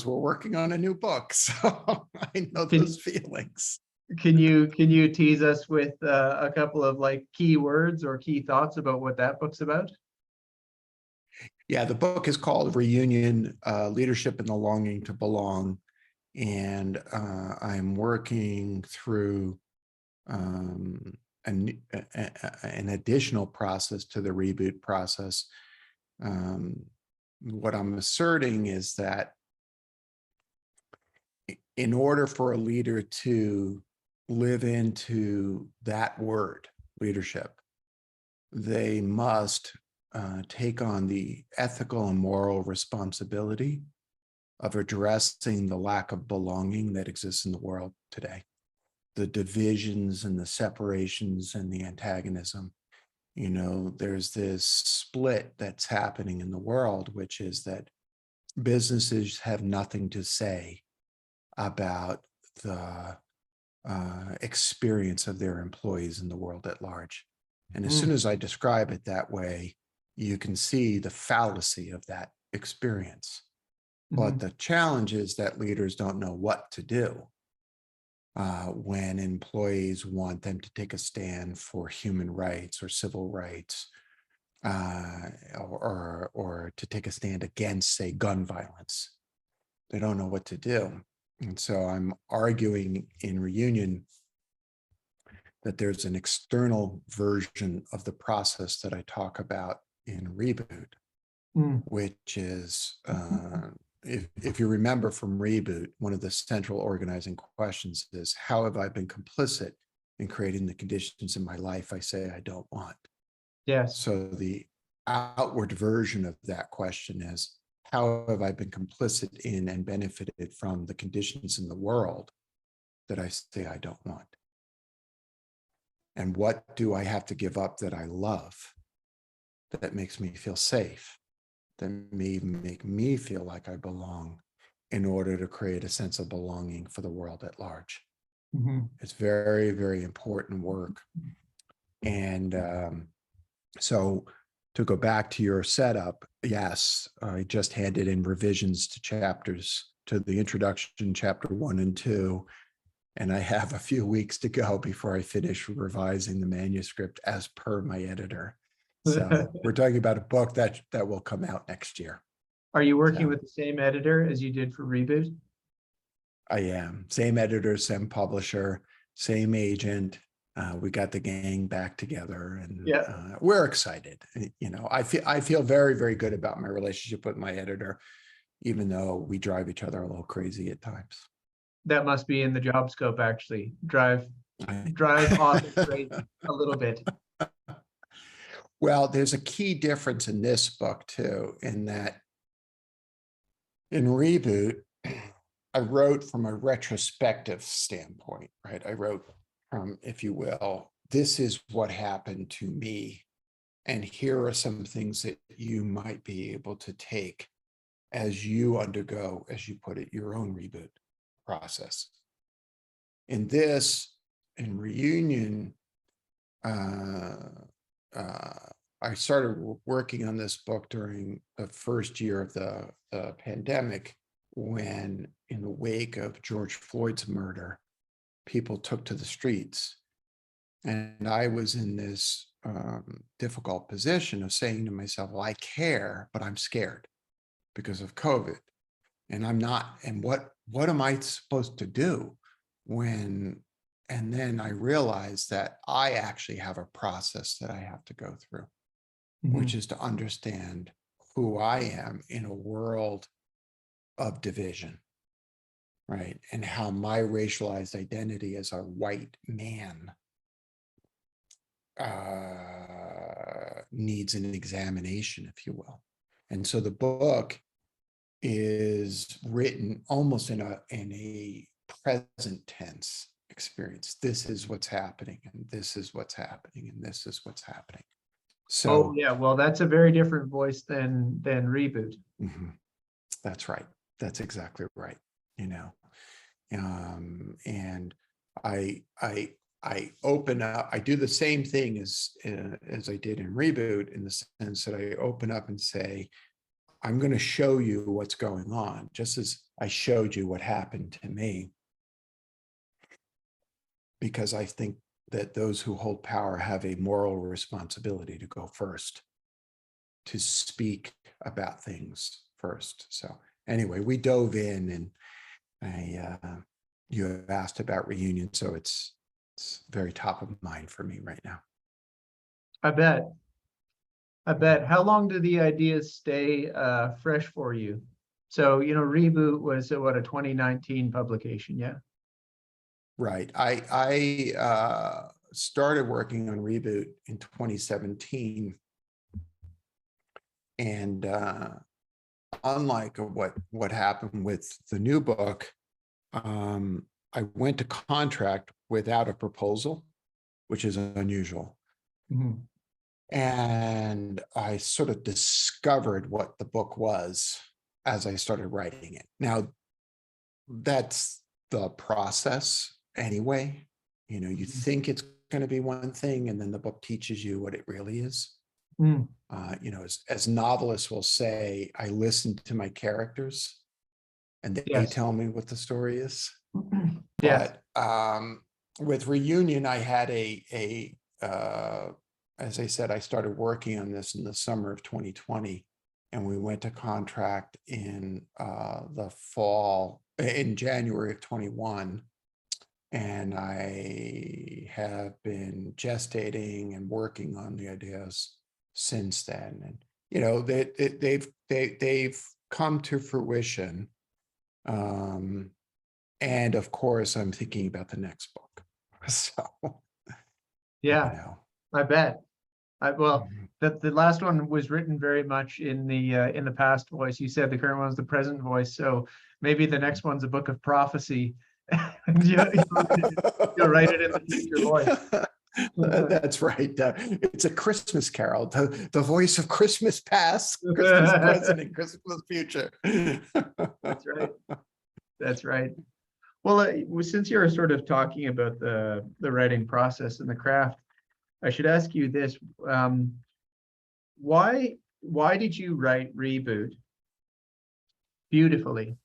we're working on a new book, so I know Can, those feelings. can you tease us with a couple of like key words or key thoughts about what that book's about? Yeah, the book is called Reunion, Leadership and the Longing to Belong. And I'm working through an additional process to the reboot process. What I'm asserting is that in order for a leader to live into that word, leadership, they must take on the ethical and moral responsibility of addressing the lack of belonging that exists in the world today, the divisions and the separations and the antagonism. You know, there's this split that's happening in the world, which is that businesses have nothing to say about the experience of their employees in the world at large. And as soon as I describe it that way, you can see the fallacy of that experience. But the challenge is that leaders don't know what to do when employees want them to take a stand for human rights or civil rights, or to take a stand against, say, gun violence. They don't know what to do. And so I'm arguing in Reunion that there's an external version of the process that I talk about in Reboot, which is, if you remember from Reboot, one of the central organizing questions is, how have I been complicit in creating the conditions in my life I say I don't want? Yes. So the outward version of that question is, how have I been complicit in and benefited from the conditions in the world that I say I don't want? And what do I have to give up that I love, that makes me feel safe, that may make me feel like I belong, in order to create a sense of belonging for the world at large? It's very, very important work. And so to go back to your setup, yes, I just handed in revisions to the introduction, chapter 1 and 2, and I have a few weeks to go before I finish revising the manuscript as per my editor. So we're talking about a book that will come out next year. Are you working with the same editor as you did for Reboot? I am. Same editor, same publisher, same agent. We got the gang back together, and we're excited. You know, I feel very, very good about my relationship with my editor, even though we drive each other a little crazy at times. That must be in the job scope, actually. Drive authors crazy a little bit. Well, there's a key difference in this book too, in that in Reboot, I wrote from a retrospective standpoint, right? I wrote from, if you will, this is what happened to me, and here are some things that you might be able to take as you undergo, as you put it, your own reboot process. In Reunion, I started working on this book during the first year of the pandemic, when, in the wake of George Floyd's murder, people took to the streets. And I was in this difficult position of saying to myself, well, I care, but I'm scared because of COVID. And I'm not, and what am I supposed to do when, and then I realized that I actually have a process that I have to go through, which is to understand who I am in a world of division, right? And how my racialized identity as a white man needs an examination, if you will. And so the book is written almost in a present tense experience. This is what's happening, and this is what's happening, and this is what's happening. So, yeah, well, that's a very different voice than Reboot. That's right. That's exactly right. You know, and I open up. I do the same thing as I did in Reboot, in the sense that I open up and say, I'm going to show you what's going on, just as I showed you what happened to me, because I think that those who hold power have a moral responsibility to go first, to speak about things first. So anyway, we dove in, and you have asked about reunion, so it's very top of mind for me right now. I bet. I bet. How long do the ideas stay fresh for you? So, Reboot was what, a 2019 publication, yeah? Right. I started working on Reboot in 2017, and unlike what happened with the new book, I went to contract without a proposal, which is unusual. Mhm. And I sort of discovered what the book was as I started writing it. Now, that's the process anyway. You think it's going to be one thing, and then the book teaches you what it really is. Mm. As novelists will say, I listen to my characters and they Yes. tell me what the story is. Yes. But with Reunion, I had as I said, I started working on this in the summer of 2020, and we went to contract in the fall, in January of 21. And I have been gestating and working on the ideas since then. And they've come to fruition. And of course, I'm thinking about the next book. So, Yeah, I bet. Well, Mhm. the last one was written very much in the past voice. You said the current one's the present voice, so maybe the next one's a book of prophecy. You'll write it in the future voice. That's right. It's a Christmas carol, the voice of Christmas past, Christmas present, and Christmas future. That's right. That's right. Well, since you're sort of talking about the writing process and the craft, I should ask you this: why did you write Reboot beautifully?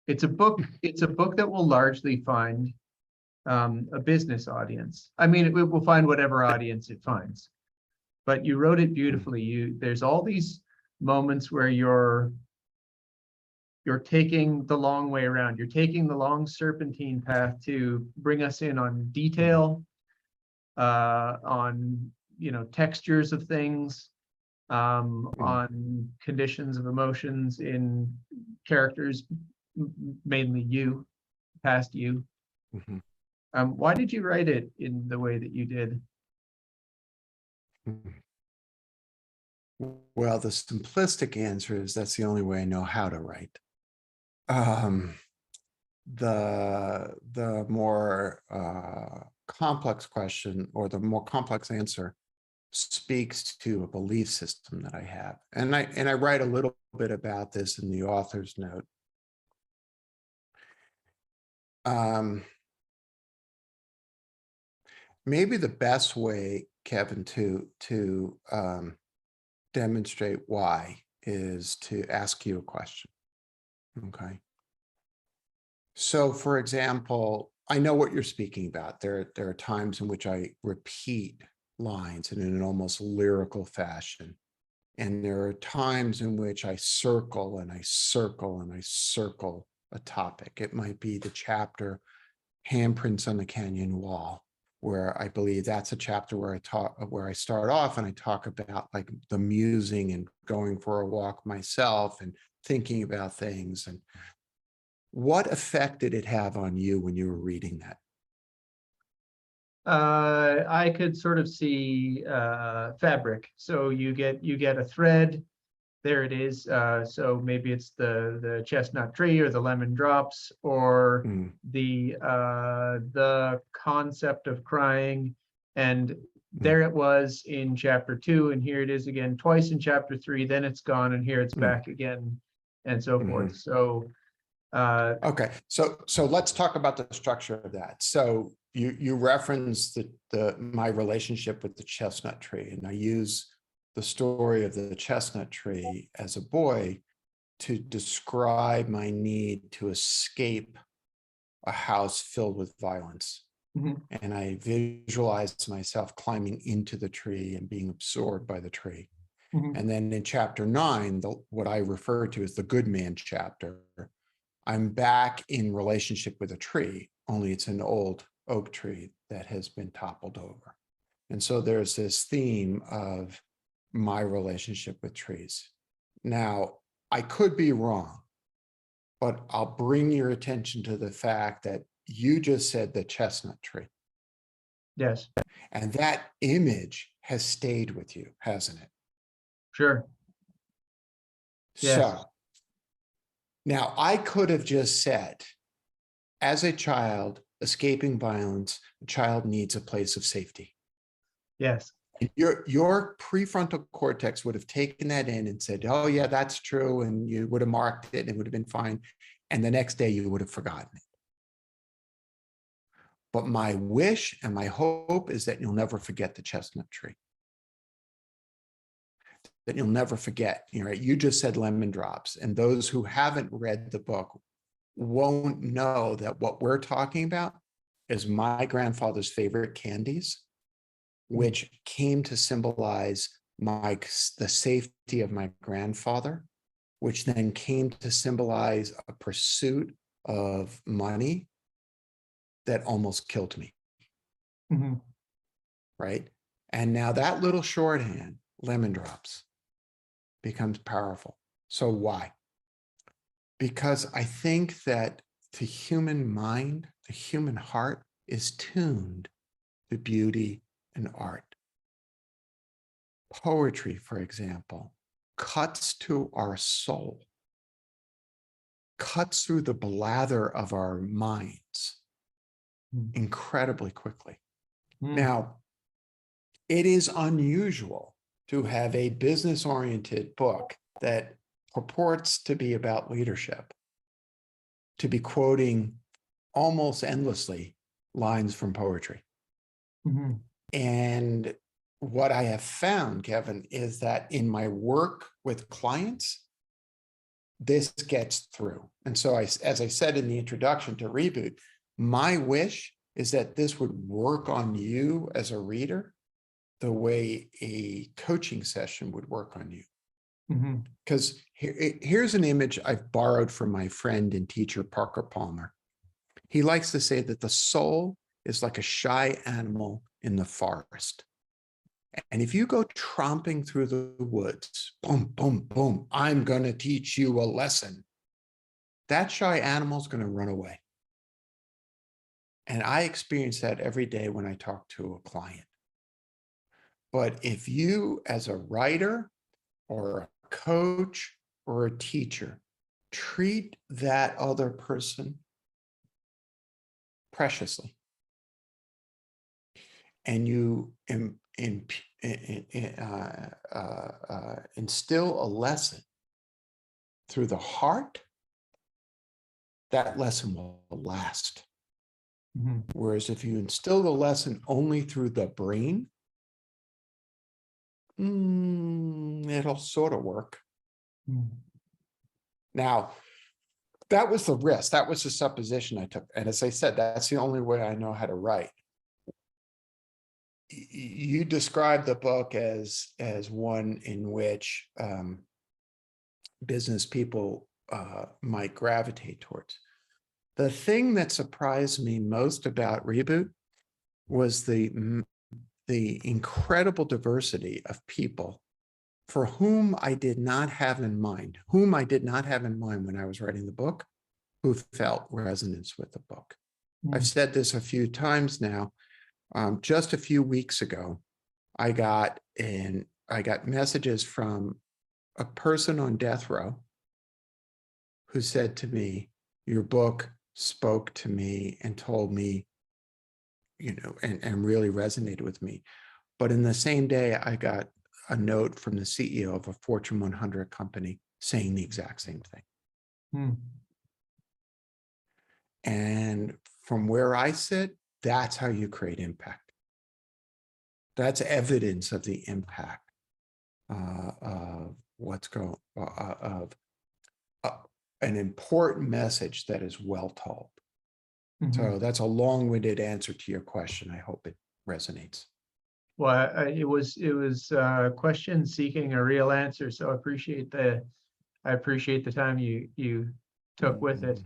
It's a book that will largely find a business audience. I mean, it will find whatever audience it finds, but you wrote it beautifully. There's all these moments where you're taking the long way around. You're taking the long serpentine path to bring us in on detail, on textures of things, on conditions of emotions in characters, mainly you, past you. Mhm. Why did you write it in the way that you did? Well, the simplistic answer is that's the only way I know how to write. The more complex question, or the more complex answer, speaks to a belief system that I have, and I write a little bit about this in the author's note. Maybe the best way, Kevin, to demonstrate why is to ask you a question. Okay. So, for example, I know what you're speaking about. There are times in which I repeat lines in an almost lyrical fashion. And there are times in which I circle and I circle and I circle a topic. It might be the chapter Handprints on the Canyon Wall, where I believe that's a chapter where I start off and I talk about like the musing and going for a walk myself and thinking about things. And what effect did it have on you when you were reading that? I could sort of see fabric. So you get a thread. There it is. So maybe it's the chestnut tree or the lemon drops, or the concept of crying. And there it was in chapter 2, and here it is again twice in chapter 3. Then it's gone, and here it's back again, and so forth. So okay, so let's talk about the structure of that. So you referenced my relationship with the chestnut tree, and I use the story of the chestnut tree as a boy to describe my need to escape a house filled with violence. Mhm. And I visualized myself climbing into the tree and being absorbed by the tree. Mhm. And then in chapter 9, what I refer to as the good man chapter, I'm back in relationship with a tree, only it's an old oak tree that has been toppled over. And so there's this theme of my relationship with trees. Now, I could be wrong, but I'll bring your attention to the fact that you just said the chestnut tree. Yes, And that image has stayed with you, hasn't it? sure. Yes. So now I could have just said, as a child escaping violence, a child needs a place of safety. Yes. Your prefrontal cortex would have taken that in and said, oh yeah, that's true. And you would have marked it and it would have been fine. And the next day you would have forgotten it. But my wish and my hope is that you'll never forget the chestnut tree. That you'll never forget. You just said lemon drops. And those who haven't read the book won't know that what we're talking about is my grandfather's favorite candies, which came to symbolize the safety of my grandfather, which then came to symbolize a pursuit of money that almost killed me. Mhm. Right? And now that little shorthand, lemon drops, becomes powerful. So why? Because I think that the human mind, the human heart is tuned to beauty and art. Poetry, for example, cuts to our soul, cuts through the blather of our minds incredibly quickly. Mm. Now, it is unusual to have a business-oriented book that purports to be about leadership, to be quoting almost endlessly lines from poetry. Mhm. And what I have found, Kevin, is that in my work with clients, this gets through. And so as I said in the introduction to Reboot, my wish is that this would work on you as a reader the way a coaching session would work on you. Mhm. Because here's an image I've borrowed from my friend and teacher, Parker Palmer. He likes to say that the soul is like a shy animal in the forest. And if you go tromping through the woods, boom, boom, boom, I'm going to teach you a lesson, that shy animal is going to run away. And I experience that every day when I talk to a client. But if you, as a writer or a coach or a teacher, treat that other person preciously, and you instill a lesson through the heart, that lesson will last. Mhm. Whereas if you instill the lesson only through the brain, it'll sort of work. Mm. Now, that was the risk. That was the supposition I took. And as I said, that's the only way I know how to write. You described the book as one in which business people might gravitate towards. The thing that surprised me most about Reboot was the incredible diversity of people for whom I did not have in mind, when I was writing the book, who felt resonance with the book. I've Mm. said this a few times now. Just a few weeks ago, I got messages from a person on death row who said to me, your book spoke to me and told me, and really resonated with me. But in the same day, I got a note from the CEO of a Fortune 100 company saying the exact same thing. Mm. And from where I sit, that's how you create impact. That's evidence of the impact of an important message that is well told. Mhm. So that's a long-winded answer to your question. I hope it resonates. Well, it was a question seeking a real answer, so I appreciate the time you took with it.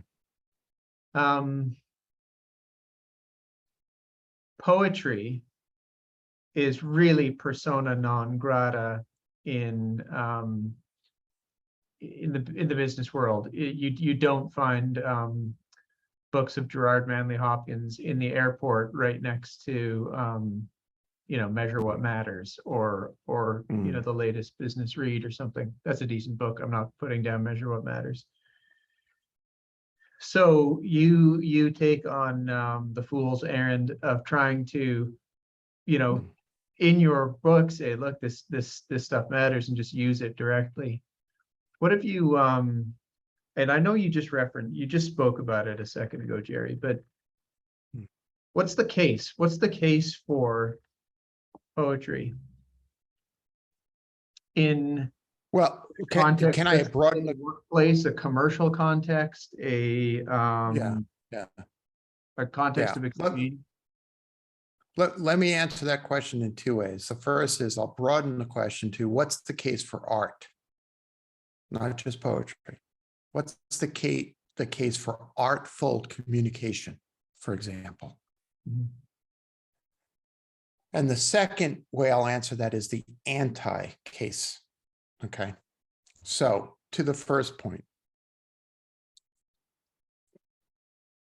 Poetry is really persona non grata in the business world. You don't find books of Gerard Manley Hopkins in the airport right next to Measure What Matters or the latest business read or something. That's a decent book. I'm not putting down Measure What Matters. So you take on the fool's errand of trying to, in your book say, look, this stuff matters, and just use it directly. What if you and I know you just spoke about it a second ago, Jerry, but what's the case? What's the case for poetry in context can I broaden the workplace, a commercial context, a context of exchange? Let me answer that question in two ways. The first is I'll broaden the question to what's the case for art, not just poetry. What's the case for artful communication, for example? And the second way I'll answer that is the anti-case. Okay. So to the first point,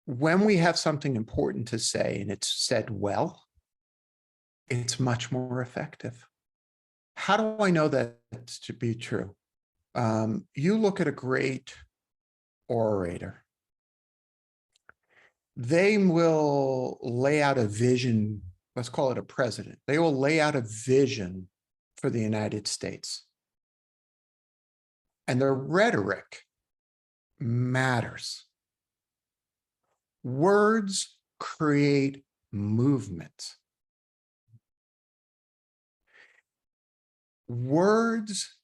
when we have something important to say and it's said well, it's much more effective. How do I know that to be true? You look at a great orator. They will lay out a vision, let's call it a president. They will lay out a vision for the United States. And their rhetoric matters. Words create movement. Words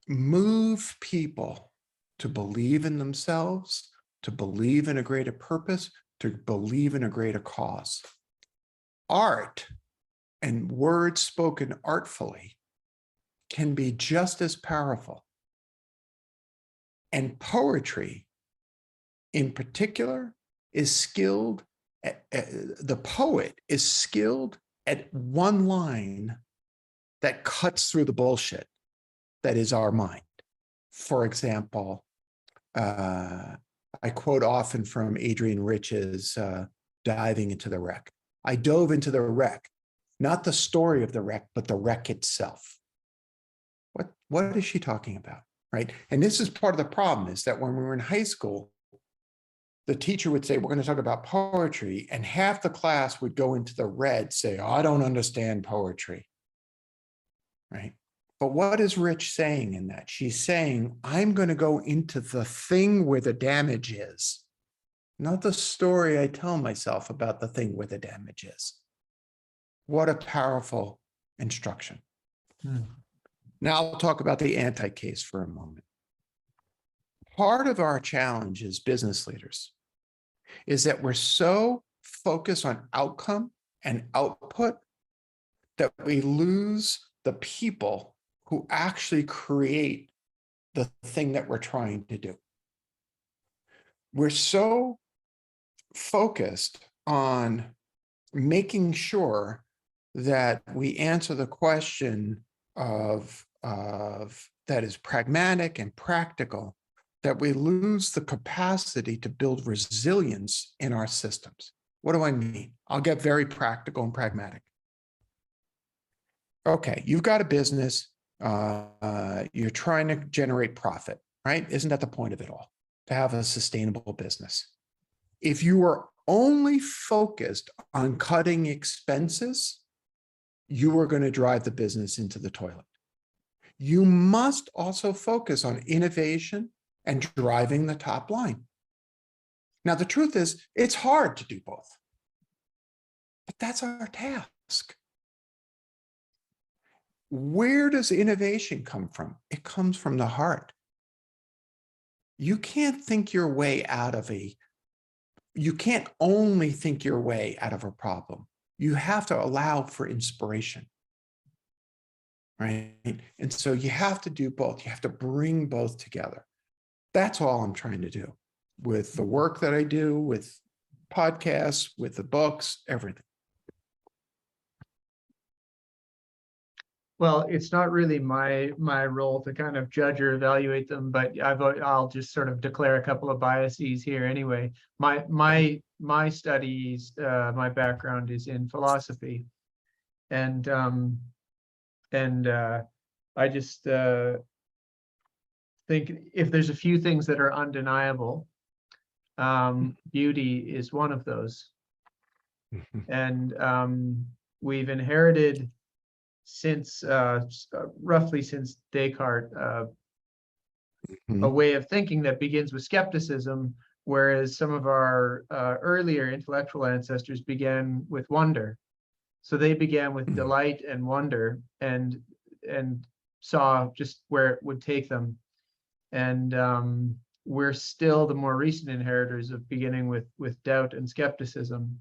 move people to believe in themselves, to believe in a greater purpose, to believe in a greater cause. Art and words spoken artfully can be just as powerful. And poetry, in particular, is skilled, the poet is skilled at one line that cuts through the bullshit that is our mind. For example, I quote often from Adrian Rich's Diving into the Wreck. I dove into the wreck, not the story of the wreck, but the wreck itself. What is she talking about, right? And this is part of the problem, is that when we were in high school, the teacher would say, we're going to talk about poetry, and half the class would go into the red, say, oh, I don't understand poetry, right? But what is Rich saying in that? She's saying, I'm going to go into the thing where the damage is, not the story I tell myself about the thing where the damage is. What a powerful instruction. Now I'll talk about the anti-case for a moment. Part of our challenge as business leaders is that we're so focused on outcome and output that we lose the people who actually create the thing that we're trying to do. We're so focused on making sure that we answer the question of that is pragmatic and practical, that we lose the capacity to build resilience in our systems. What do I mean? I'll get very practical and pragmatic. Okay, you've got a business, you're trying to generate profit, right? Isn't that the point of it all? To have a sustainable business. If you are only focused on cutting expenses, you are going to drive the business into the toilet. You must also focus on innovation and driving the top line. Now, the truth is, it's hard to do both, but that's our task. Where does innovation come from? It comes from the heart. you can't think your way out of you can't only think your way out of a problem. You have to allow for inspiration, right? And so you have to do both. You have to bring both together. That's all I'm trying to do with the work that I do, with podcasts, with the books, everything. Well, it's not really my role to kind of judge or evaluate them, but I'll just sort of declare a couple of biases here anyway. My studies, my background is in philosophy, and I just think if there's a few things that are undeniable, beauty is one of those, and we've inherited since roughly since Descartes a way of thinking that begins with skepticism, whereas some of our earlier intellectual ancestors began with wonder. So they began with delight and wonder, and saw just where it would take them. And we're still the more recent inheritors of beginning with doubt and skepticism.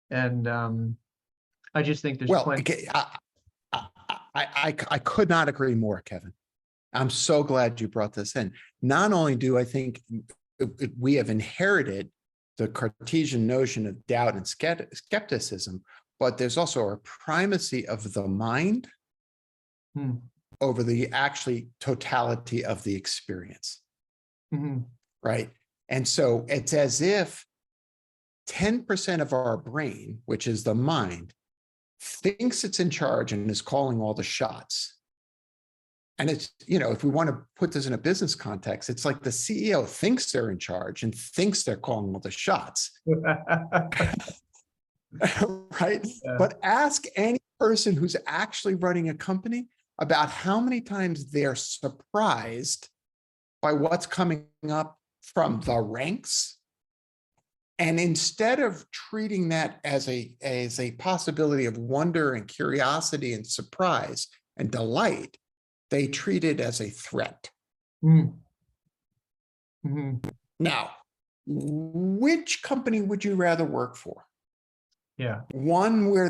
And I just think there's plenty. I could not agree more, Kevin. I'm so glad you brought this in. Not only do I think we have inherited the Cartesian notion of doubt and skepticism, but there's also a primacy of the mind over the actually totality of the experience, right? And so it's as if 10% of our brain, which is the mind, thinks it's in charge and is calling all the shots. And it's, if we want to put this in a business context, it's like the CEO thinks they're in charge and thinks they're calling all the shots. Right? Yeah. But ask any person who's actually running a company about how many times they're surprised by what's coming up from the ranks. And instead of treating that as a possibility of wonder and curiosity and surprise and delight, they treat it as a threat. Now, which company would you rather work for? Yeah. One where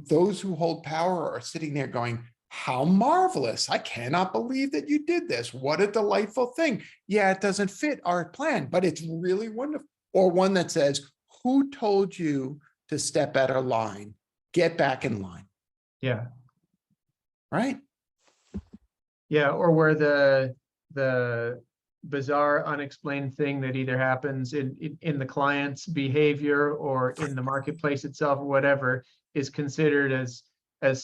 those who hold power are sitting there going, how marvelous. I cannot believe that you did this. What a delightful thing. Yeah, it doesn't fit our plan, but it's really wonderful. Or one that says, who told you to step out of line? Get back in line. Yeah. Right? Yeah, or where the bizarre, unexplained thing that either happens in the client's behavior or in the marketplace itself or whatever is considered as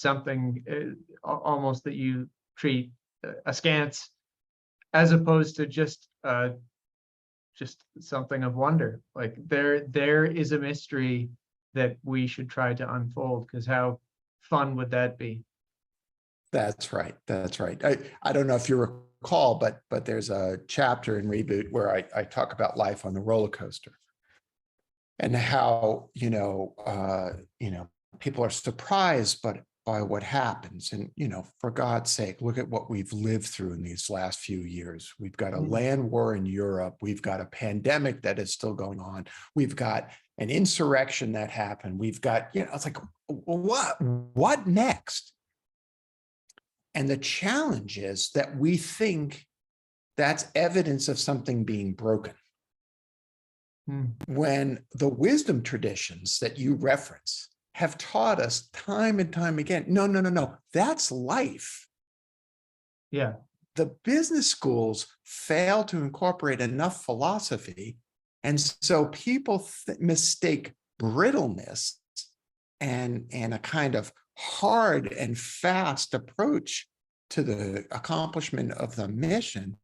something almost that you treat askance, as opposed to just something of wonder. Like there is a mystery that we should try to unfold, because how fun would that be? That's right. That's right. I don't know if you recall, but there's a chapter in Reboot where I talk about life on the roller coaster and how, people are surprised by what happens. And, for God's sake, look at what we've lived through in these last few years. We've got a land war in Europe. We've got a pandemic that is still going on. We've got an insurrection that happened. We've got, it's like, what next? And the challenge is that we think that's evidence of something being broken. When the wisdom traditions that you reference have taught us time and time again, no, that's life. Yeah. The business schools fail to incorporate enough philosophy. And so people mistake brittleness and a kind of hard and fast approach to the accomplishment of the mission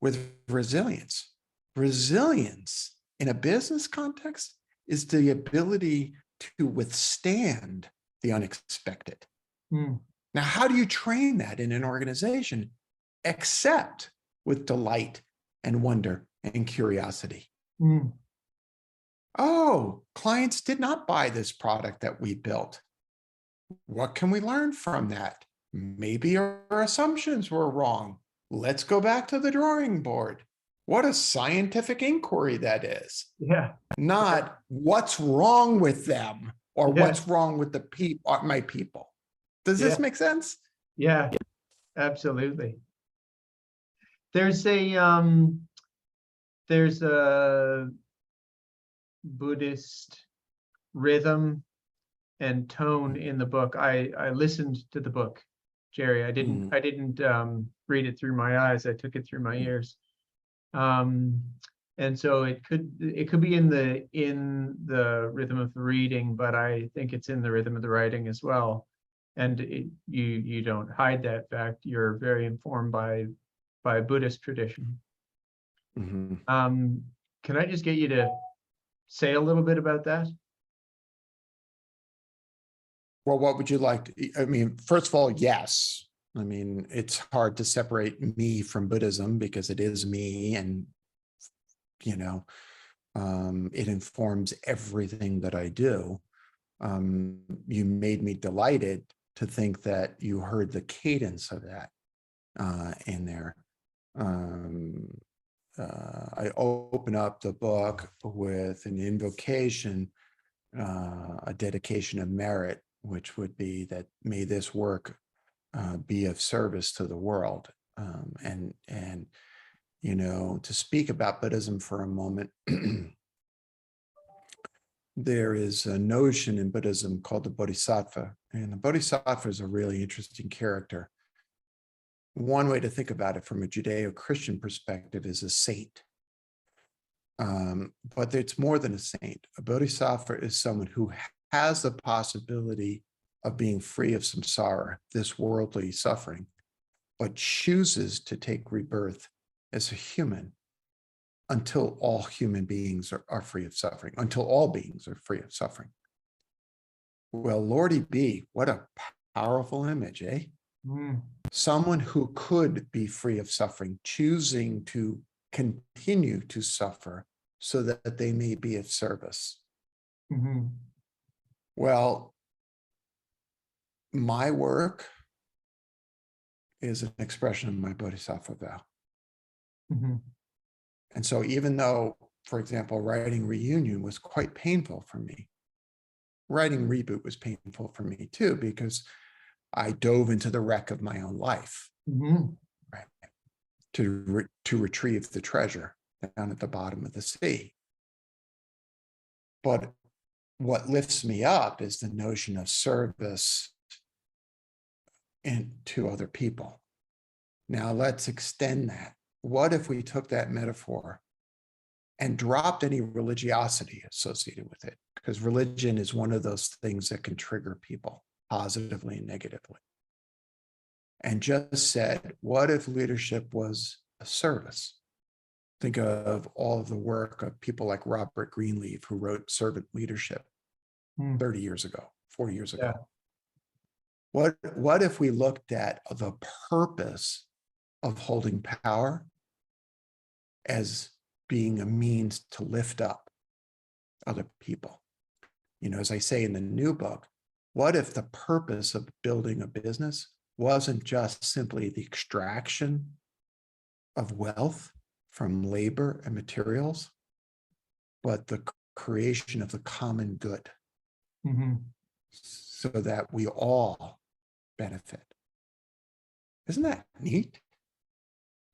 with resilience. Resilience in a business context is the ability to withstand the unexpected. Now, how do you train that in an organization except with delight and wonder and curiosity? Oh, clients did not buy this product that we built. What can we learn from that? Maybe our assumptions were wrong. Let's go back to the drawing board. What a scientific inquiry that is. Yeah. Not what's wrong with them or Yeah. what's wrong with the people, my people. Does this Yeah. make sense? Yeah, absolutely. There's a Buddhist rhythm and tone in the book. I listened to the book, Jerry. I didn't read it through my eyes. I took it through my ears. And so it could be in the rhythm of the reading, but I think it's in the rhythm of the writing as well. And you don't hide that fact. You're very informed by Buddhist tradition. Mhm. Can I just get you to say a little bit about that? Well, what would you like to, I mean, first of all, yes. I mean, it's hard to separate me from Buddhism because it is me, and, you know, it informs everything that I do. You made me delighted to think that you heard the cadence of that in there. I open up the book with an invocation, a dedication of merit, which would be that may this work be of service to the world. And you know, to speak about Buddhism for a moment, there is a notion in Buddhism called the Bodhisattva, and the Bodhisattva is a really interesting character. One way to think about it from a Judeo-Christian perspective is a saint. But it's more than a saint. A bodhisattva is someone who has the possibility of being free of samsara, this worldly suffering, but chooses to take rebirth as a human until all human beings are free of suffering, until all beings are free of suffering. Well, Lordy B, what a powerful image, eh? Mm. Someone who could be free of suffering, choosing to continue to suffer so that they may be of service. Mm-hmm. Well, my work is an expression of my bodhisattva vow. Mm-hmm. And so even though, for example, writing Reunion was quite painful for me, writing Reboot was painful for me too, because I dove into the wreck of my own life, Mm-hmm. right, to retrieve the treasure down at the bottom of the sea. But what lifts me up is the notion of service to other people. Now let's extend that. What if we took that metaphor and dropped any religiosity associated with it? Because religion is one of those things that can trigger people positively and negatively. And just said, what if leadership was a service? Think of all of the work of people like Robert Greenleaf, who wrote Servant Leadership 30 years ago, 40 years ago. Yeah. What if we looked at the purpose of holding power as being a means to lift up other people? You know, as I say in the new book, what if the purpose of building a business wasn't just simply the extraction of wealth from labor and materials, but the creation of the common good, Mm-hmm. so that we all benefit? Isn't that neat?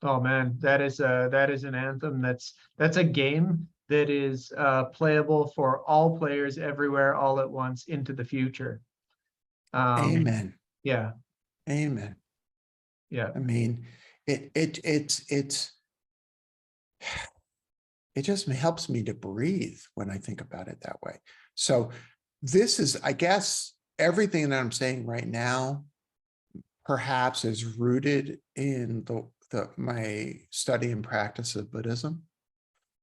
Oh man, that is an anthem. That's a game that is playable for all players everywhere, all at once, into the future. Amen. Yeah. Amen. Yeah. I mean, it just helps me to breathe when I think about it that way. So this is, I guess, everything that I'm saying right now perhaps is rooted in my study and practice of Buddhism.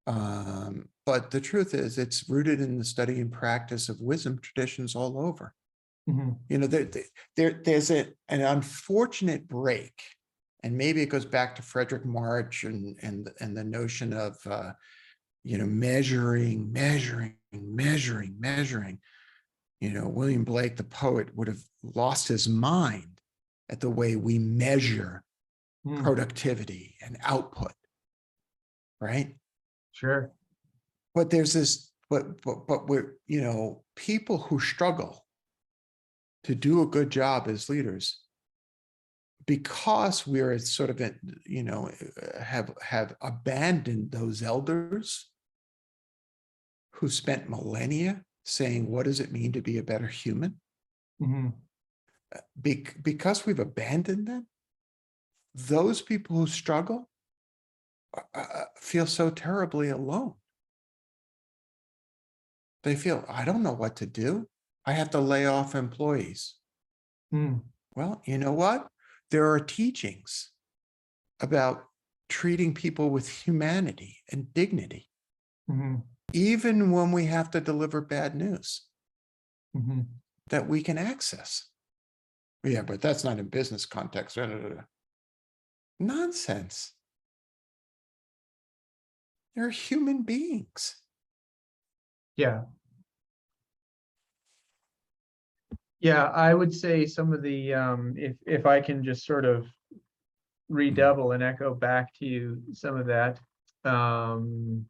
But the truth is, it's rooted in the study and practice of wisdom traditions all over. Mm-hmm. You know, there's an unfortunate break, and maybe it goes back to Frederick March and the notion of you know, measuring. You know, William Blake, the poet, would have lost his mind at the way we measure productivity and output. right? Sure. But there's this, but we're, people who struggle to do a good job as leaders, because we're sort of, have abandoned those elders who spent millennia saying, what does it mean to be a better human? Hmm. Because we've abandoned them, those people who struggle feel so terribly alone. They feel, I don't know what to do. I have to lay off employees. Mm. Well, you know what? There are teachings about treating people with humanity and dignity, Hmm. even when we have to deliver bad news, Hmm. that we can access. Yeah, but that's not in business context. Nonsense. They're human beings. Yeah. Yeah, I would say some of the if I can just sort of redouble and echo back to you some of that. Some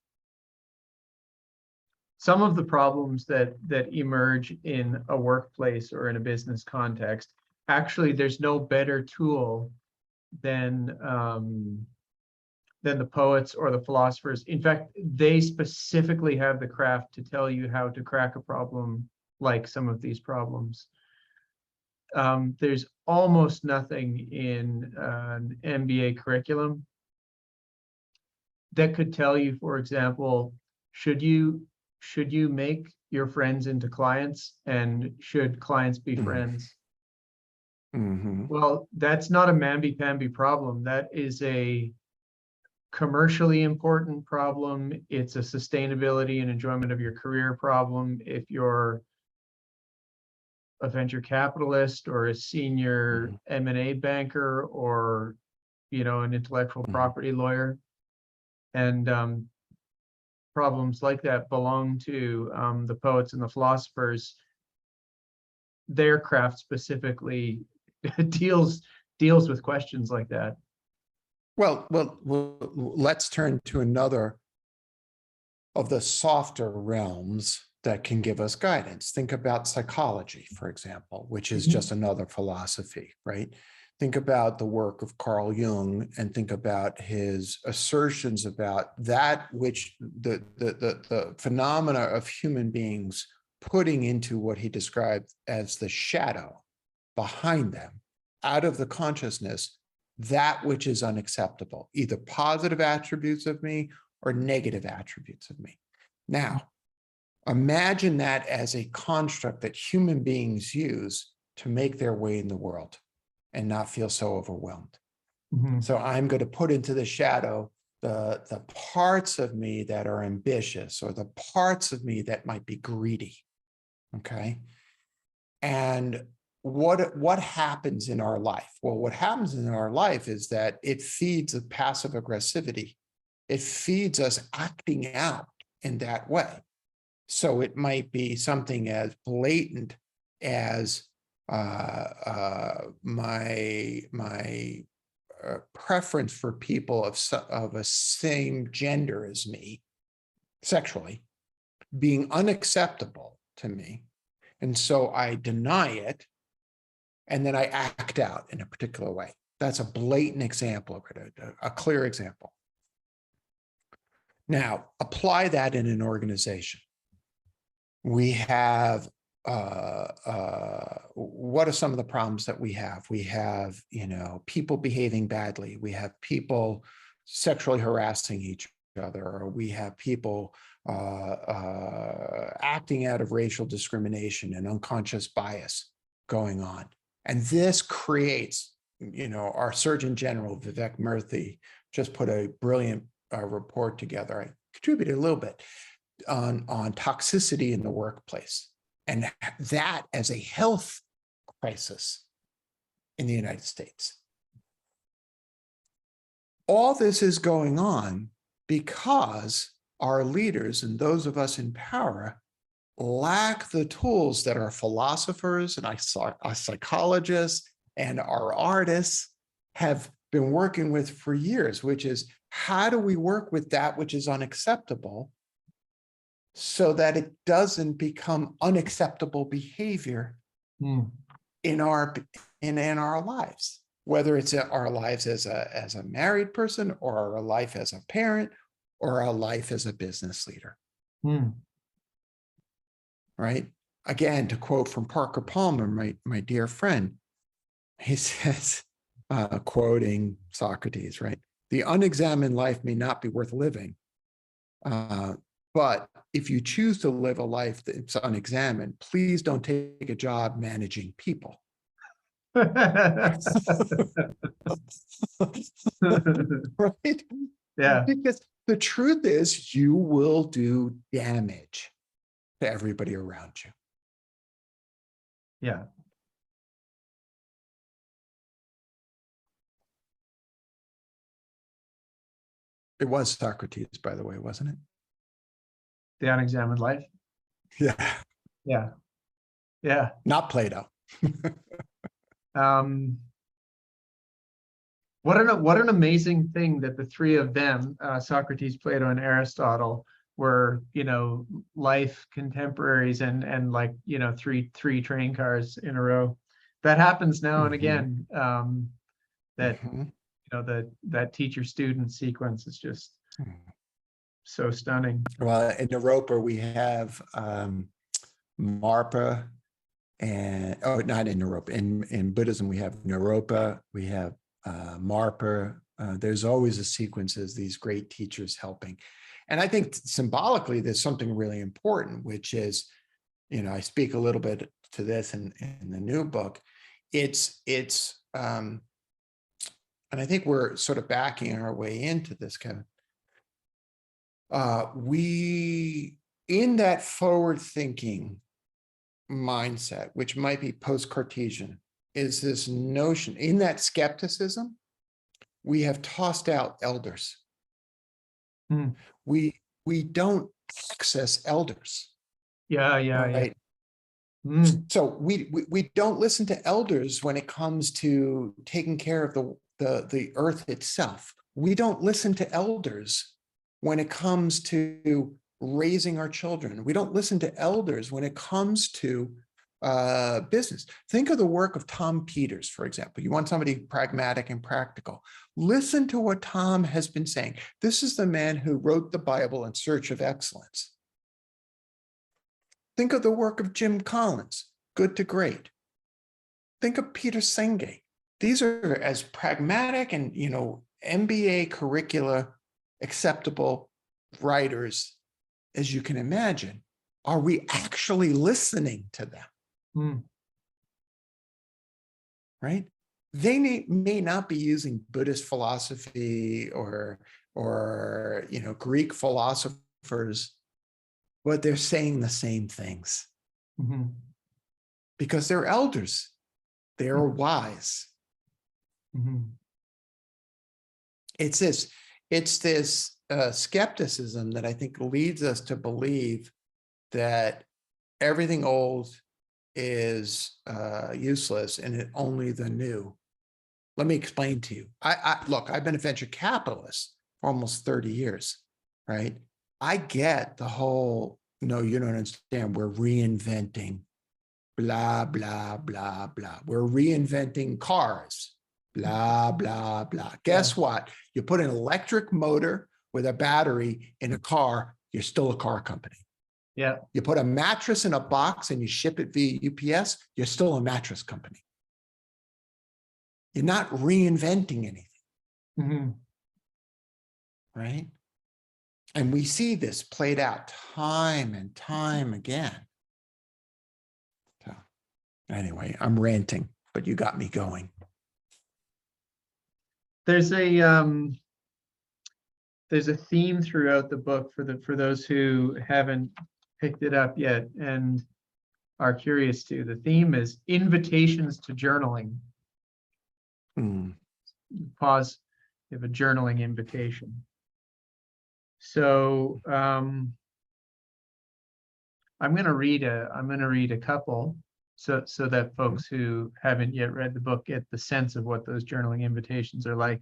of the problems that emerge in a workplace or in a business context, actually, there's no better tool than the poets or the philosophers. In fact, they specifically have the craft to tell you how to crack a problem like some of these problems. There's almost nothing in an MBA curriculum that could tell you, for example, should you make your friends into clients, and should clients be friends? Mm-hmm. Well, that's not a mamby-pamby problem. That is a commercially important problem. It's a sustainability and enjoyment of your career problem. If you're a venture capitalist or a senior M&A banker, or an intellectual property lawyer, and problems like that belong to the poets and the philosophers. Their craft specifically deals with questions like that. Well, let's turn to another of the softer realms that can give us guidance. Think about psychology, for example, which is just another philosophy, right? Think about the work of Carl Jung, and think about his assertions about that which the phenomena of human beings putting into what he described as the shadow behind them, out of the consciousness, that which is unacceptable, either positive attributes of me or negative attributes of me. Now, imagine that as a construct that human beings use to make their way in the world and not feel so overwhelmed. So I'm going to put into the shadow the parts of me that are ambitious, or the parts of me that might be greedy. Okay. And what happens in our life? Well, what happens in our life is that it feeds a passive aggressivity. It feeds us acting out in that way. So it might be something as blatant as my preference for people of a same gender as me, sexually, being unacceptable to me. And so I deny it, and then I act out in a particular way. That's a blatant example of it, a clear example. Now, apply that in an organization. We have, what are some of the problems that we have? We have, people behaving badly. We have people sexually harassing each other, or we have people acting out of racial discrimination and unconscious bias going on. And this creates, our Surgeon General, Vivek Murthy, just put a brilliant report together. I contributed a little bit on toxicity in the workplace, and that as a health crisis in the United States. All this is going on because our leaders and those of us in power lack the tools that our philosophers and our psychologists and our artists have been working with for years, which is how do we work with that which is unacceptable so that it doesn't become unacceptable behavior in our lives, whether it's our lives as a married person, or our life as a parent, or our life as a business leader. Right? Again, to quote from Parker Palmer, my dear friend, he says, quoting Socrates, right? The unexamined life may not be worth living, but if you choose to live a life that's unexamined, please don't take a job managing people. Right? Yeah. Because the truth is, you will do damage to everybody around you. Yeah. It was Socrates, by the way, wasn't it? The unexamined life. Yeah. Yeah. Yeah. Not Plato. What an amazing thing that the three of them, Socrates, Plato, and Aristotle, were, life contemporaries, and like, three train cars in a row. That happens now and again. That that teacher-student sequence is just so stunning. Well, in Europa we have Marpa, and not in Europa. In Buddhism we have Naropa, we have Marpa. There's always a sequence as these great teachers helping. And I think symbolically there's something really important, which is, I speak a little bit to this in the new book. It's and I think we're sort of backing our way into this, Kevin. We, in that forward thinking mindset, which might be post-Cartesian, is this notion, in that skepticism, we have tossed out elders. We don't access elders. Yeah. Right? So we don't listen to elders when it comes to taking care of the earth itself. We don't listen to elders when it comes to raising our children. We don't listen to elders when it comes to business. Think of the work of Tom Peters, for example. You want somebody pragmatic and practical. Listen to what Tom has been saying. This is the man who wrote the Bible in search of excellence. Think of the work of Jim Collins, Good to Great. Think of Peter Senge. These are as pragmatic and, MBA curricula acceptable writers as you can imagine. Are we actually listening to them? Right? They may not be using Buddhist philosophy or Greek philosophers, but they're saying the same things because they're elders. They're wise. It's this skepticism that I think leads us to believe that everything old is useless and only the new. Let me explain to you. Look, I've been a venture capitalist for almost 30 years, right? I get the whole, no, you don't understand. We're reinventing, blah, blah, blah, blah. We're reinventing cars, blah, blah, blah. Guess what? You put an electric motor with a battery in a car, you're still a car company. Yeah. You put a mattress in a box and you ship it via UPS, you're still a mattress company. You're not reinventing anything. Right? And we see this played out time and time again. So anyway, I'm ranting, but you got me going. There's a theme throughout the book for those who haven't picked it up yet and are curious to. The theme is invitations to journaling. Pause. You have a journaling invitation. So I'm going to read a couple so that folks who haven't yet read the book get the sense of what those journaling invitations are like.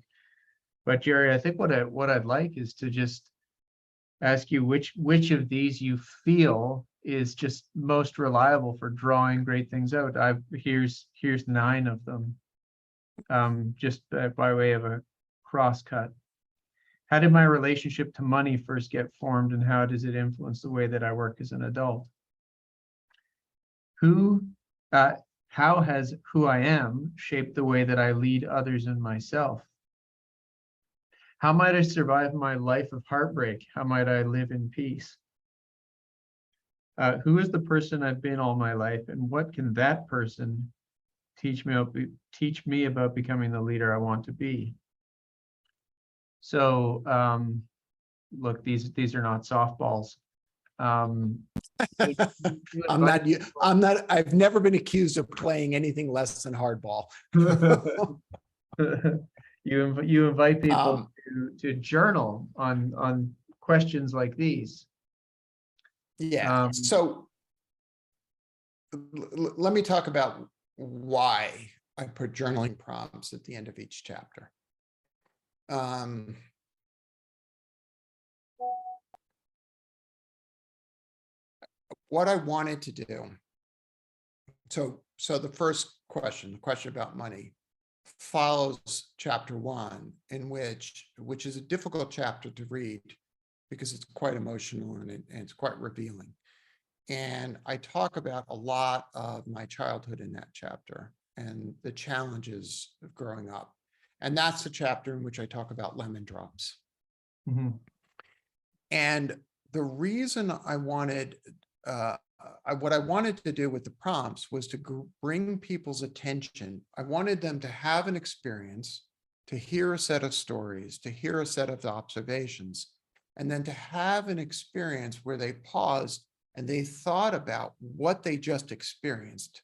But Jerry, I think what I'd like is to just ask you which of these you feel is just most reliable for drawing great things out. Here's 9 of them, just by way of a crosscut. How did my relationship to money first get formed, and how does it influence the way that I work as an adult? How has who I am shaped the way that I lead others and myself? How might I survive my life of heartbreak? How might I live in peace? Who is the person I've been all my life, and what can that person teach me about becoming the leader I want to be? So, look, these are not softballs. I've never been accused of playing anything less than hardball. You invite people to journal on questions like these. Yeah. So let me talk about why I put journaling prompts at the end of each chapter. What I wanted to do. So the first question, the question about money, follows chapter 1, in which is a difficult chapter to read because it's quite emotional and it's quite revealing. And I talk about a lot of my childhood in that chapter and the challenges of growing up. And that's the chapter in which I talk about lemon drops. Mm-hmm. And the reason I wanted, what I wanted to do with the prompts was to bring people's attention. I wanted them to have an experience, to hear a set of stories, to hear a set of observations, and then to have an experience where they paused and they thought about what they just experienced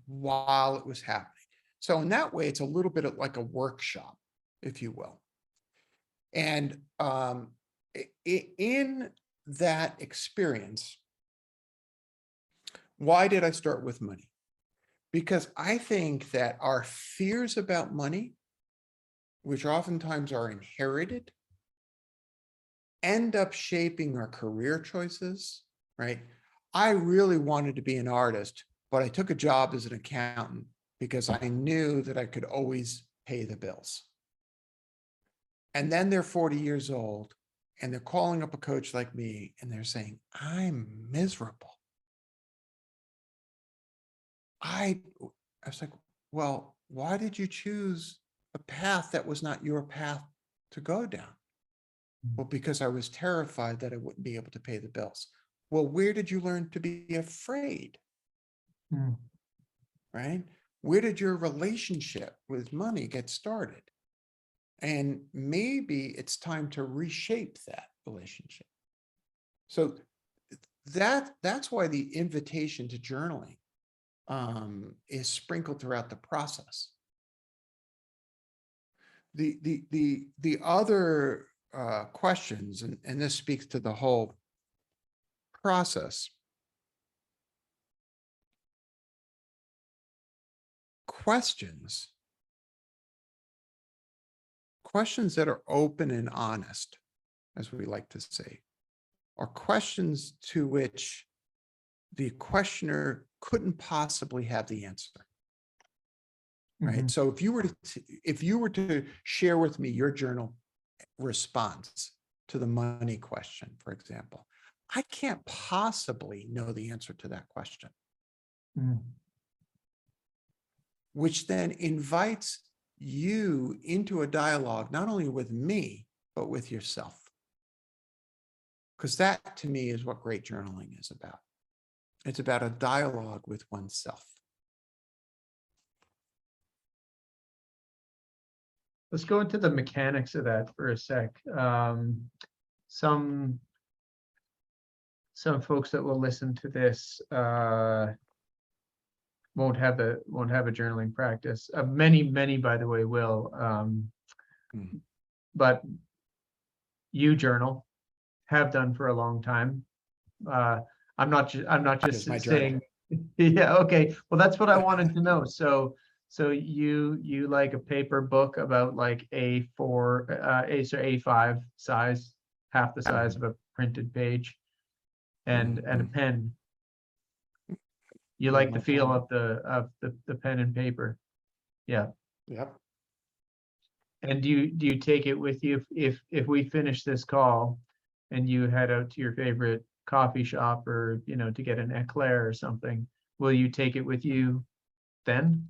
while it was happening. So in that way, it's a little bit like a workshop, if you will. And in that experience, why did I start with money? Because I think that our fears about money, which oftentimes are inherited, end up shaping our career choices, right? I really wanted to be an artist, but I took a job as an accountant because I knew that I could always pay the bills. And then they're 40 years old and they're calling up a coach like me and they're saying, I'm miserable. I was like, well, why did you choose a path that was not your path to go down? Well, because I was terrified that I wouldn't be able to pay the bills. Well, where did you learn to be afraid? Right? Where did your relationship with money get started? And maybe it's time to reshape that relationship. So that's why the invitation to journaling is sprinkled throughout the process. The other questions, and this speaks to the whole process. Questions that are open and honest, as we like to say, are questions to which the questioner couldn't possibly have the answer. Right. Mm-hmm. So if you were to share with me your journal response to the money question, for example, I can't possibly know the answer to that question. Which then invites you into a dialogue, not only with me, but with yourself. Because that, to me, is what great journaling is about. It's about a dialogue with oneself. Let's go into the mechanics of that for a sec. Some folks that will listen to this won't have a journaling practice. Many, by the way, will. But you journal, have done for a long time. I'm not just saying. Yeah. Okay. Well, that's what I wanted to know. So So you like a paper book about like A5 size, half the size of a printed page, and a pen. You like the feel of the pen and paper. Yeah. Yep. And do you take it with you if we finish this call and you head out to your favorite coffee shop or, you know, to get an eclair or something, will you take it with you then?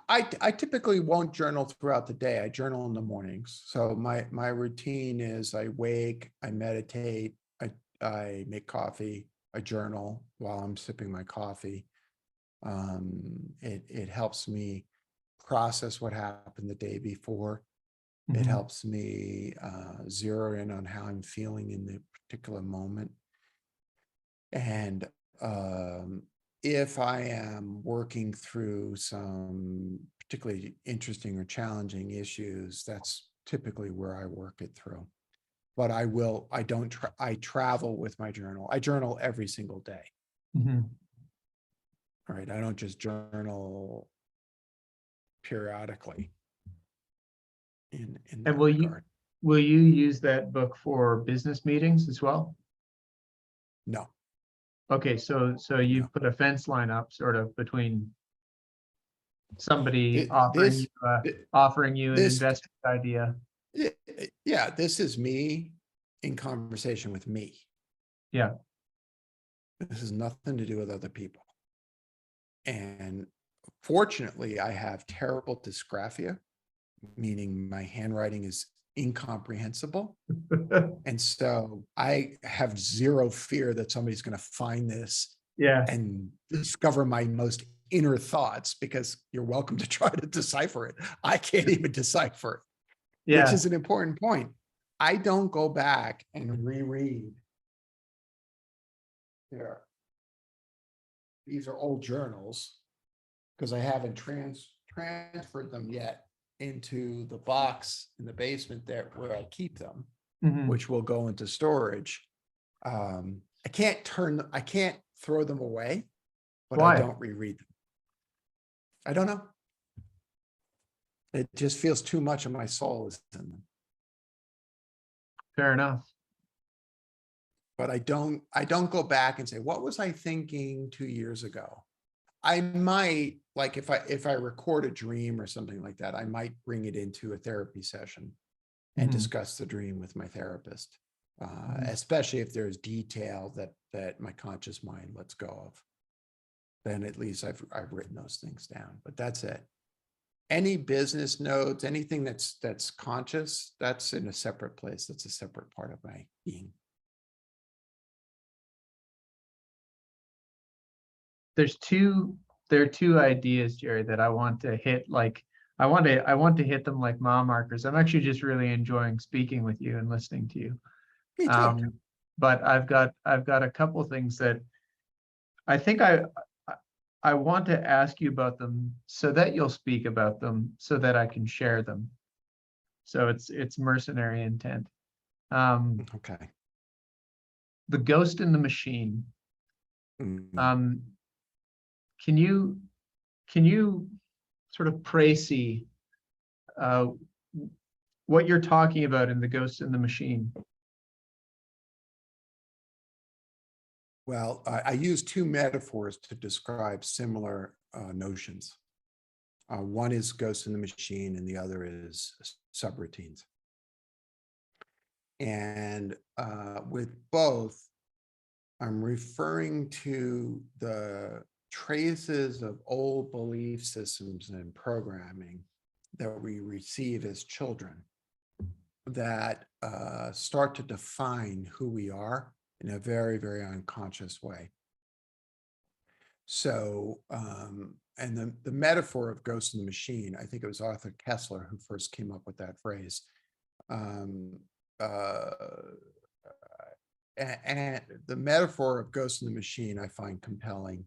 I typically won't journal throughout the day. I journal in the mornings. So my routine is I wake, I meditate, I make coffee, I journal while I'm sipping my coffee. It helps me process what happened the day before. It Mhm. helps me zero in on how I'm feeling in the particular moment. And if I am working through some particularly interesting or challenging issues, that's typically where I work it through. But I travel with my journal. I journal every single day. Mhm. All right. I don't just journal periodically in And that regard. will you use that book for business meetings as well? No, Okay, so you no. put a fence line up sort of between somebody This, offering you an this, investment idea. yeah, this is me in conversation with me. Yeah. This has nothing to do with other people. And fortunately, I have terrible dysgraphia, meaning my handwriting is incomprehensible. And so I have zero fear that somebody's going to find this Yeah. and discover my most inner thoughts, because you're welcome to try to decipher it. I can't even decipher it, which Yeah. is an important point. I don't go back and reread here. These are old journals because I haven't transferred them yet into the box in the basement there where I keep them, Mhm. which will go into storage. I can't throw them away, but I Why? don't reread them. I don't know. It just feels too much of my soul is in them. Fair enough. But I don't go back and say, what was I thinking 2 years ago? I might, like, if I record a dream or something like that, I might bring it into a therapy session and Mhm. discuss the dream with my therapist, Mhm. especially if there's detail that my conscious mind lets go of. Then at least I've written those things down. But that's it. Any business notes, anything that's conscious, that's in a separate place. That's a separate part of my being. There are two ideas, Jerry, that I want to hit. Like I want to hit them like mile markers. I'm actually just really enjoying speaking with you and listening to you. Me too. But I've got a couple things that I think I want to ask you about them so that you'll speak about them so that I can share them. So it's mercenary intent. Okay. The Ghost in the Machine. Mhm. Um, can you sort of précis uh, what you're talking about in The Ghost in the Machine? Well, I use two metaphors to describe similar notions. One is Ghost in the Machine, and the other is subroutines. And with both, I'm referring to the traces of old belief systems and programming that we receive as children that start to define who we are in a very, very unconscious way. So, and the metaphor of Ghost in the Machine, I think it was Arthur Kessler who first came up with that phrase. Um, uh, and the metaphor of Ghost in the Machine, I find compelling.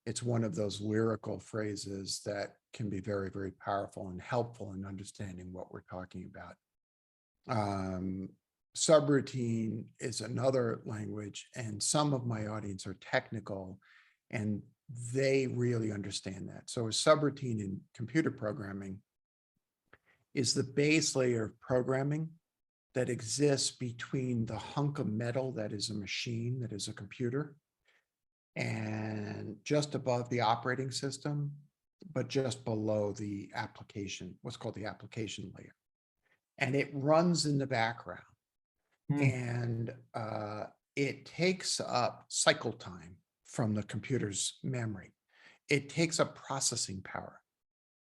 It's one of those lyrical phrases that can be very, very powerful and helpful in understanding what we're talking about. Subroutine is another language, and some of my audience are technical, and they really understand that. So a subroutine in computer programming is the base layer of programming that exists between the hunk of metal that is a machine, that is a computer, and just above the operating system, but just below the application, what's called the application layer. And it runs in the background. And it takes up cycle time from the computer's memory. It takes up processing power,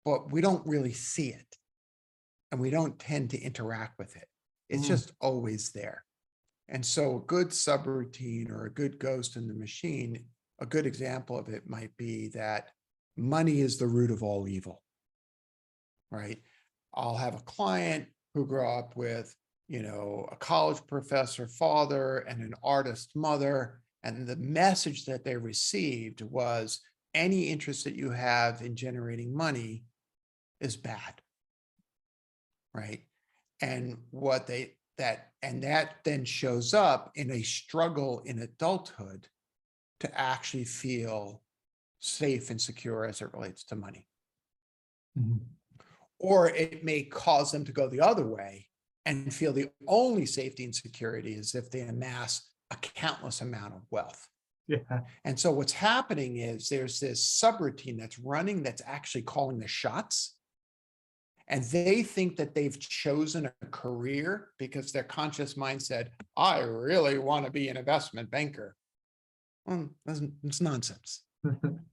but we don't really see it. And we don't tend to interact with it. It's just always there. And so a good subroutine or a good ghost in the machine, a good example of it might be that money is the root of all evil, right? I'll have a client who grew up with, a college professor father and an artist mother. And the message that they received was any interest that you have in generating money is bad, right? And that then shows up in a struggle in adulthood to actually feel safe and secure as it relates to money. Or it may cause them to go the other way and feel the only safety and security is if they amass a countless amount of wealth. Yeah. And so what's happening is there's this subroutine that's running that's actually calling the shots. And they think that they've chosen a career because their conscious mind said, I really want to be an investment banker. Well, it's nonsense.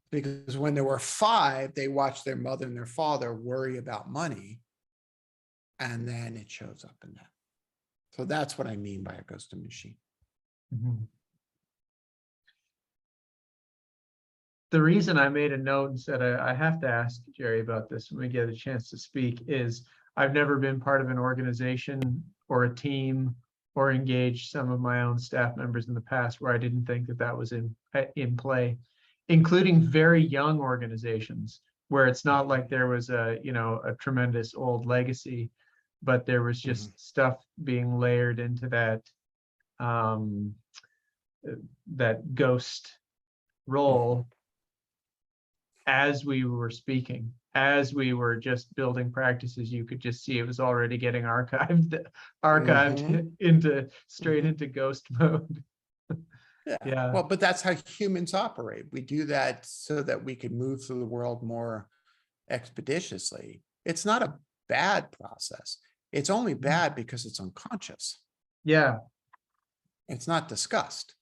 Because when they were 5, they watched their mother and their father worry about money. And then it shows up in that. So that's what I mean by a ghost machine. The reason I made a note and said I have to ask Jerry about this when we get a chance to speak is I've never been part of an organization or a team or engaged some of my own staff members in the past where I didn't think that was in play, including very young organizations where it's not like there was a tremendous old legacy, but there was just stuff being layered into that ghost role as we were speaking, as we were just building practices. You could just see it was already getting archived straight into ghost mode. Yeah. Well, but that's how humans operate. We do that so that we can move through the world more expeditiously. It's not a bad process. It's only bad because it's unconscious. Yeah. It's not discussed.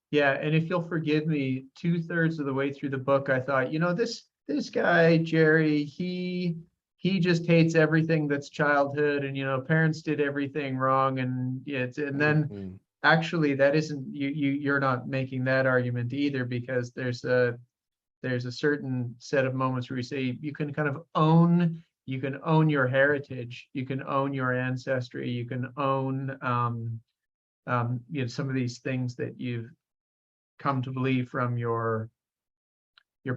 Yeah, and if you'll forgive me, 2/3 of the way through the book, I thought, this guy, Jerry, he just hates everything that's childhood, and parents did everything wrong, and then actually that isn't you're not making that argument either, because there's a certain set of moments where you say you can kind of own your heritage, you can own your ancestry, you can own some of these things that you've come to believe from your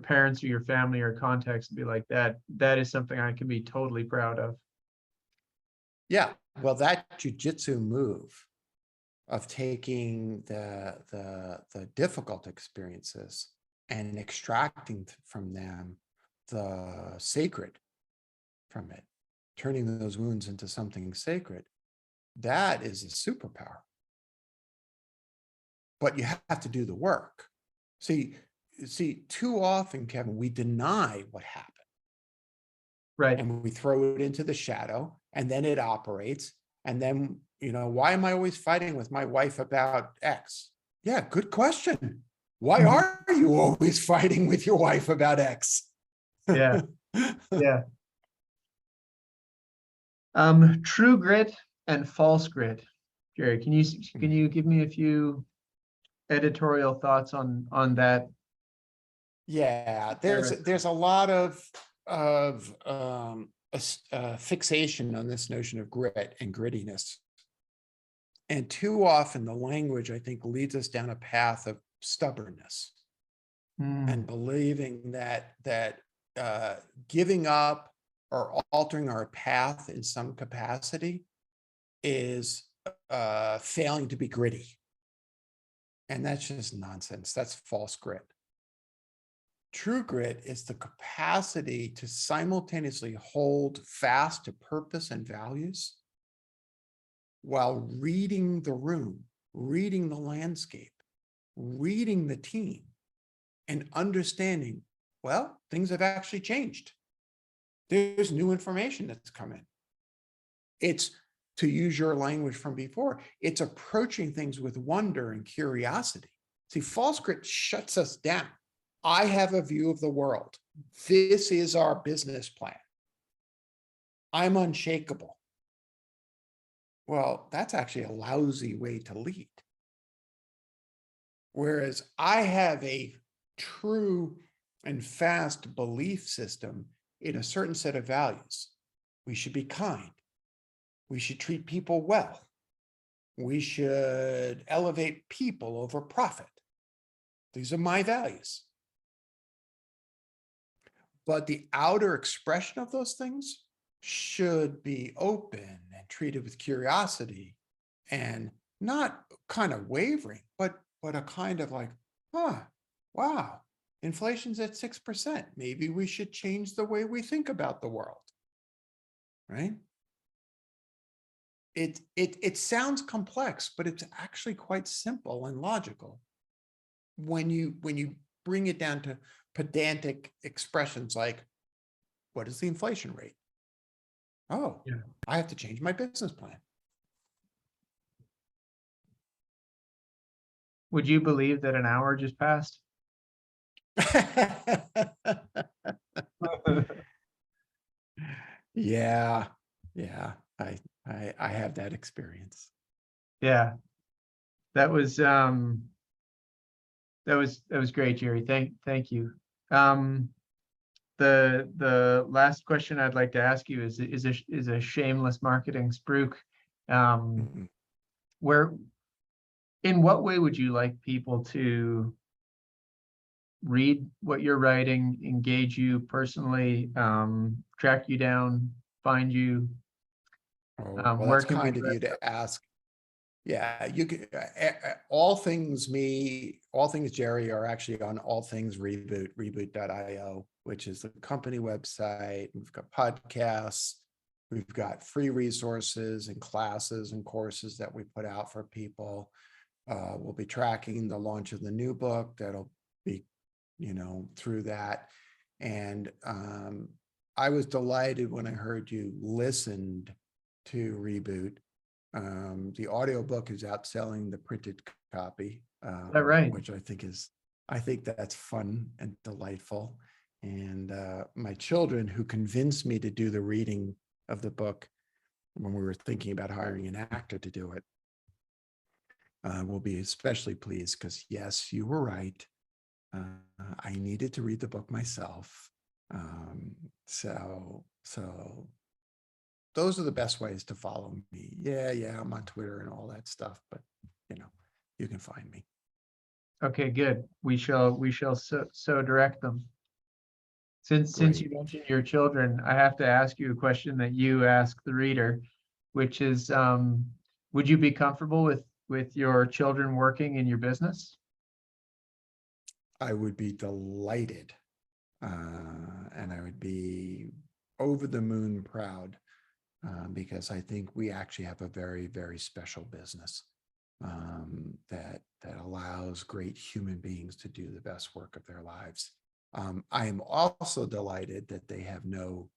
parents or your family or context, and be like, that is something I can be totally proud of. Yeah, well, that jujitsu move of taking the difficult experiences and extracting from them the sacred from it, turning those wounds into something sacred, that is a superpower. But you have to do the work. See, too often, Kevin, we deny what happened. Right. And we throw it into the shadow, and then it operates. And then, why am I always fighting with my wife about X? Yeah, good question. Why are you always fighting with your wife about X? Yeah. Yeah. True grit and false grit. Jerry, can you give me a few editorial thoughts on that? Yeah, there's a lot of fixation on this notion of grit and grittiness, and too often the language, I think, leads us down a path of stubbornness and believing that giving up or altering our path in some capacity is failing to be gritty. And that's just nonsense. That's false grit. True grit is the capacity to simultaneously hold fast to purpose and values while reading the room, reading the landscape, reading the team, and understanding, well, things have actually changed. There's new information that's come in. It's, to use your language from before, it's approaching things with wonder and curiosity. See, false grit shuts us down. I have a view of the world. This is our business plan. I'm unshakable. Well, that's actually a lousy way to lead. Whereas I have a true and fast belief system in a certain set of values. We should be kind. We should treat people well. We should elevate people over profit. These are my values. But the outer expression of those things should be open and treated with curiosity and not kind of wavering, but a kind of like, wow, inflation's at 6%. Maybe we should change the way we think about the world, right? It sounds complex, but it's actually quite simple and logical when you bring it down to pedantic expressions like, what is the inflation rate? Oh, yeah. I have to change my business plan. Would you believe that an hour just passed? Yeah, I have that experience. Yeah, that was great, Jerry. Thank you. The last question I'd like to ask you is a shameless marketing spruik. In what way would you like people to read what you're writing, engage you personally, track you down, find you? Well, that's kind of you to ask. Yeah, you can. All things Jerry are actually on all things Reboot, reboot.io, which is the company website. We've got podcasts. We've got free resources and classes and courses that we put out for people. We'll be tracking the launch of the new book. That'll be, through that. And I was delighted when I heard you listened to Reboot. The audiobook is outselling the printed copy, right? Which I think that's fun and delightful. And my children, who convinced me to do the reading of the book when we were thinking about hiring an actor to do it, will be especially pleased because, yes, you were right. I needed to read the book myself. So those are the best ways to follow me. Yeah, I'm on Twitter and all that stuff, but you can find me. Okay, good. We shall so direct them. Since you mentioned your children, I have to ask you a question that you ask the reader, which is, would you be comfortable with your children working in your business? I would be delighted, and I would be over the moon proud. Because I think we actually have a very, very special business that allows great human beings to do the best work of their lives. I am also delighted that they have no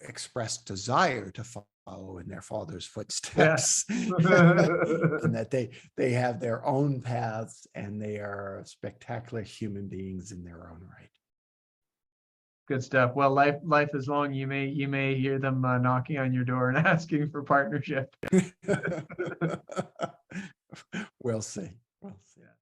expressed desire to follow in their father's footsteps, and that they have their own paths and they are spectacular human beings in their own right. Good stuff. Well, life is long. You may hear them knocking on your door and asking for partnership. We'll see.